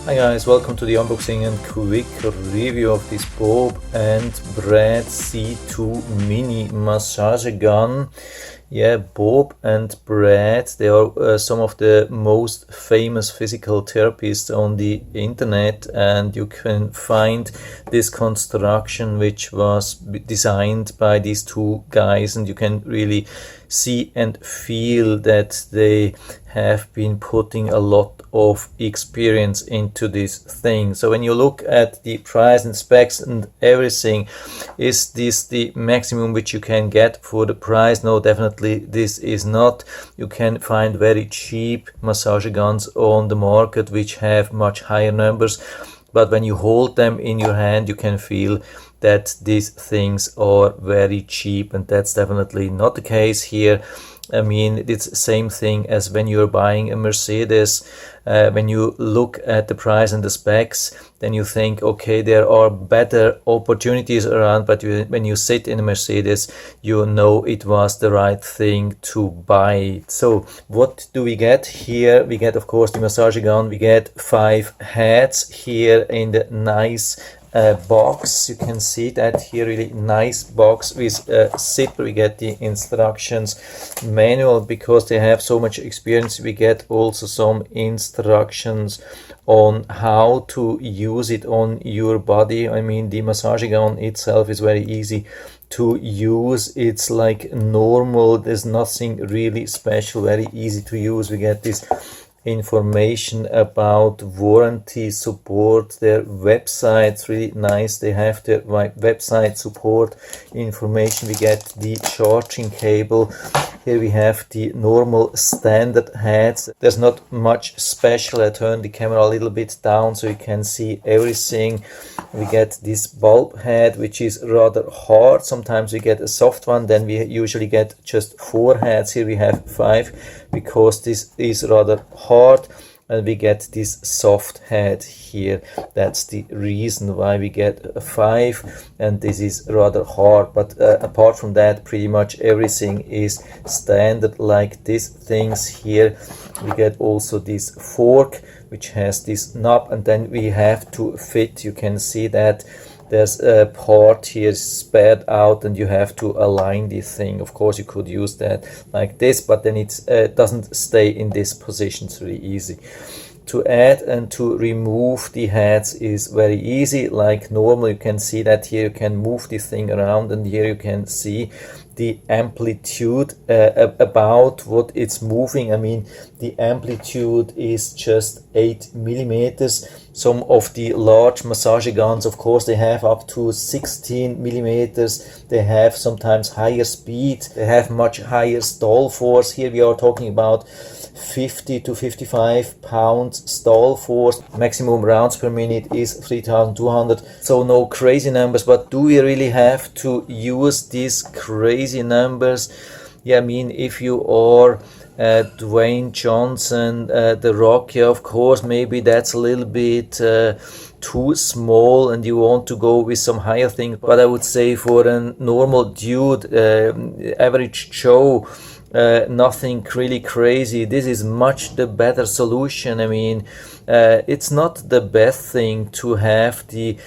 Hi guys, welcome to the unboxing and quick review of this Bob and Brad C2 mini massage gun. Yeah, Bob and Brad, they are some of the most famous physical therapists on the internet, and you can find this construction which was designed by these two guys, and you can really see and feel that they have been putting a lot of experience into this thing. So when you look at the price and specs and everything, is this the maximum which you can get for the price? No, definitely this is not. You can find very cheap massage guns on the market which have much higher numbers, but when you hold them in your hand you can feel that these things are very cheap, and that's definitely not the case here. I mean, it's the same thing as when you're buying a Mercedes. When you look at the price and the specs, then you think, okay, there are better opportunities around, but when you sit in a Mercedes, you know it was the right thing to buy. So what do we get here? We get, of course, the massage gun. We get 5 heads here in the nice box. You can see that here, really nice box with a zipper. We get the instructions manual. Because they have so much experience, we get also some instructions on how to use it on your body. I mean, the massage gun itself is very easy to use. It's like normal, there's nothing really special, very easy to use. We get this information about warranty support, their website's really nice. They have their website support information. We get the charging cable. Here we have the normal standard heads. There's not much special. I turn the camera a little bit down so you can see everything. We get this bulb head, which is rather hard. Sometimes we get a soft one, then we usually get just 4 heads. Here we have 5 because this is rather hard, and we get this soft head here. That's the reason why we get 5, and this is rather hard. But apart from that, pretty much everything is standard like these things here. We get also this fork which has this knob, and then we have to fit. You can see that there's a part here spared out, and you have to align this thing. Of course, you could use that like this, but then it doesn't stay in this position. It's really easy. To add and to remove the heads is very easy, like normal. You can see that here you can move this thing around, and here you can see the amplitude about what it's moving. I mean, the amplitude is just 8 millimeters. Some of the large massage guns, of course, they have up to 16 millimeters. They have sometimes higher speed. They have much higher stall force. Here we are talking about 50 to 55 pounds stall force. Maximum rounds per minute is 3,200. So no crazy numbers, but do we really have to use these crazy numbers? Yeah, I mean, if you are Dwayne Johnson, The Rock, yeah, of course, maybe that's a little bit too small and you want to go with some higher thing. But I would say for a normal dude, average Joe, nothing really crazy, this is much the better solution. I mean, it's not the best thing to have the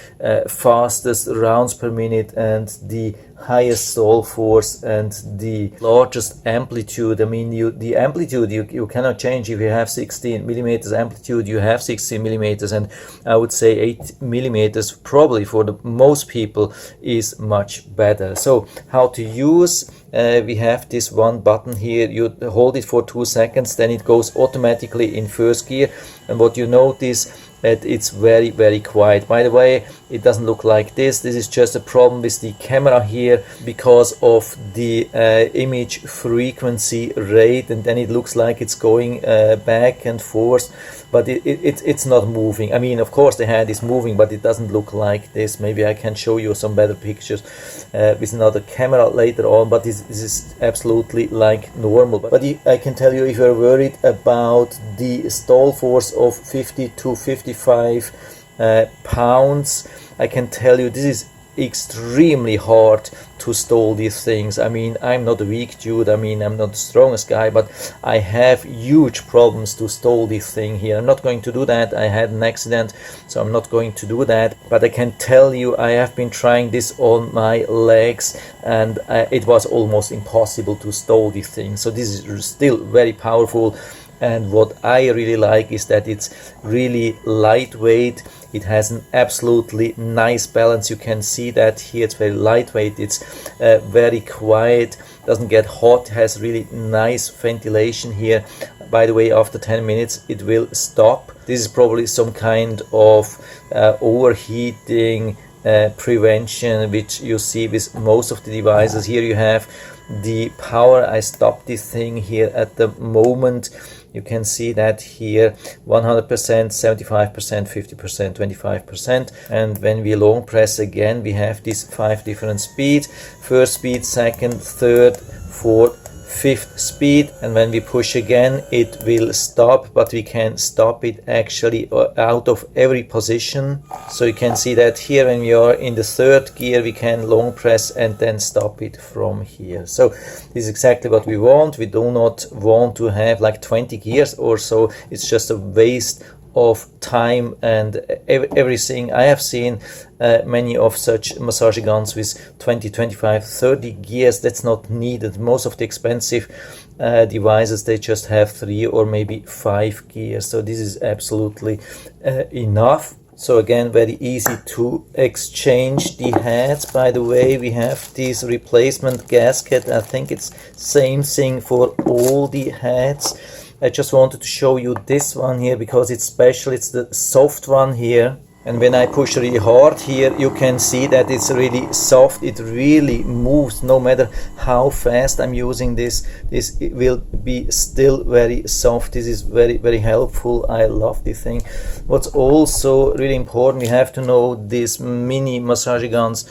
fastest rounds per minute and the highest stall force and the largest amplitude. I mean, the amplitude you cannot change. If you have 16 millimeters amplitude, you have 16 millimeters, and I would say 8 millimeters probably for the most people is much better. So how to use? We have this one button here. You hold it for 2 seconds, then it goes automatically in first gear, and what you notice that it's very, very quiet. By the way, it doesn't look like this. This is just a problem with the camera here because of the image frequency rate, and then it looks like it's going back and forth, but it's not moving. I mean, of course the hand is moving, but it doesn't look like this. Maybe I can show you some better pictures with another camera later on, but this is absolutely like normal. But I can tell you, if you're worried about the stall force of 50 to 55 pounds, I can tell you this is extremely hard to stall these things. I mean, I'm not a weak dude, I mean, I'm not the strongest guy, but I have huge problems to stall this thing here. I'm not going to do that. I had an accident, so I'm not going to do that. But I can tell you, I have been trying this on my legs, and it was almost impossible to stall this thing. So this is still very powerful. And what I really like is that it's really lightweight. It has an absolutely nice balance. You can see that here it's very lightweight. It's very quiet, doesn't get hot, has really nice ventilation here. By the way, after 10 minutes it will stop. This is probably some kind of overheating prevention, which you see with most of the devices. Here you have the power. I stopped this thing here at the moment. You can see that here 100%, 75%, 50%, 25%. And when we long press again, we have these 5 different speeds: first speed, second, third, fourth, fifth speed. And when we push again, it will stop, but we can stop it actually out of every position. So you can see that here when we are in the third gear, we can long press and then stop it from here. So this is exactly what we want. We do not want to have like 20 gears or so. It's just a waste of time and everything. I have seen many of such massage guns with 20, 25, 30 gears. That's not needed. Most of the expensive devices, they just have 3 or maybe 5 gears. So this is absolutely enough. So again, very easy to exchange the heads. By the way, we have this replacement gasket. I think it's same thing for all the heads. I just wanted to show you this one here because it's special. It's the soft one here. And when I push really hard here, you can see that it's really soft. It really moves no matter how fast I'm using this. This will be still very soft. This is very, very helpful. I love this thing. What's also really important, we have to know these mini massage guns.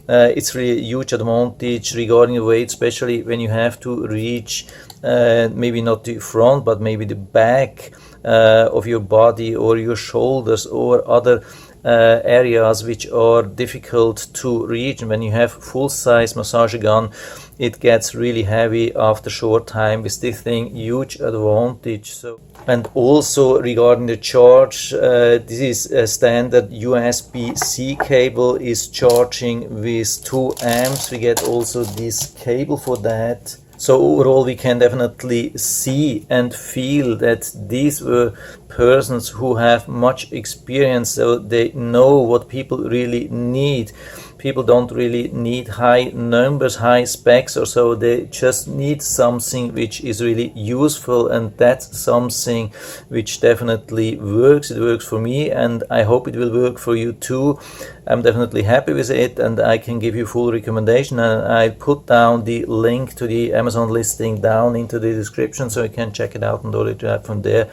It's really a huge advantage regarding the weight, especially when you have to reach maybe not the front, but maybe the back of your body or your shoulders or other areas which are difficult to reach. And when you have full-size massage gun, it gets really heavy after short time. With this thing, huge advantage. So, and also regarding the charge, this is a standard USB-C cable, is charging with 2 amps. We get also this cable for that. So overall we can definitely see and feel that these were persons who have much experience, so they know what people really need. People don't really need high numbers, high specs or so. They just need something which is really useful, and that's something which definitely works. It works for me, and I hope it will work for you too. I'm definitely happy with it, and I can give you full recommendation. And I put down the link to the Amazon listing down into the description, so you can check it out and order it from there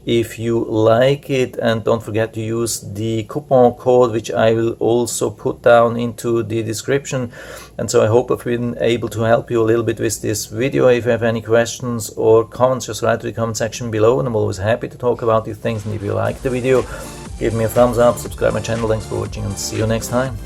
if you like it. And don't forget to use the coupon code, which I will also put down into the description. And so I hope I've been able to help you a little bit with this video. If you have any questions or comments, just write to the comment section below, and I'm always happy to talk about these things. And if you like the video, give me a thumbs up, subscribe my channel. Thanks for watching, and see you next time.